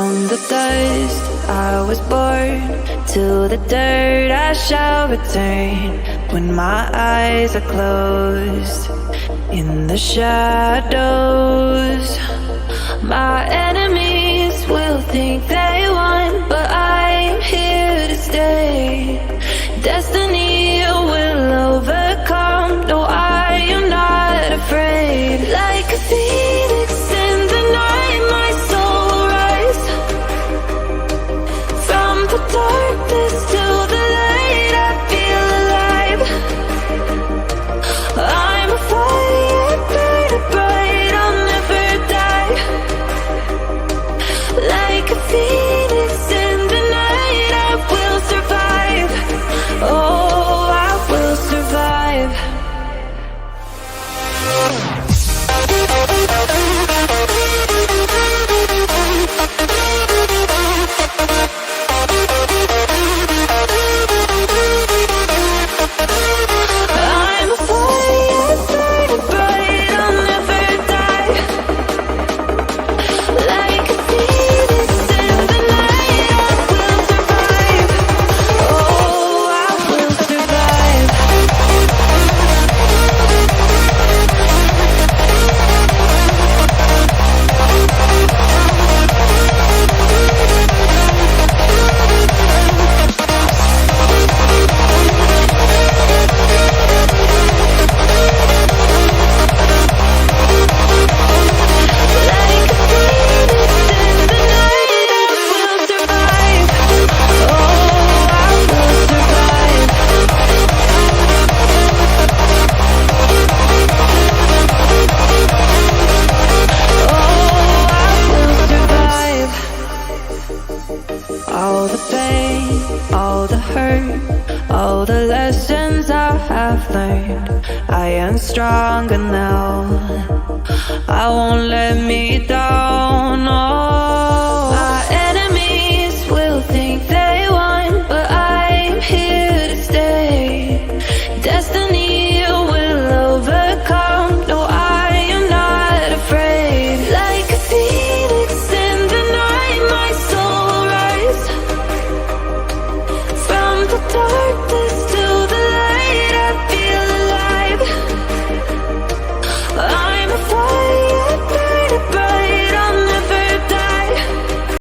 From the dust I was born, to the dirt I shall return. When my eyes are closed, in the shadows, my enemies will think they won, but I'm here to stay. Destiny will overcome. No, I am not afraid. Like a phoenix in the night, my soul will rise. From the darkness to the light, I feel alive. I'm a fire, burning bright, I'll never die. Like a phoenix in the night, I will survive. Oh, I will survive. I'm a fire, burning bright, I'll never die. Like a phoenix in the night, I will survive. Oh, I will survive. Like a phoenix in the night, I will survive. Oh, I will survive. Oh, I will survive. All the pain, all the hurt, all the lessons I have learned, I am stronger now. I won't let me down. Oh,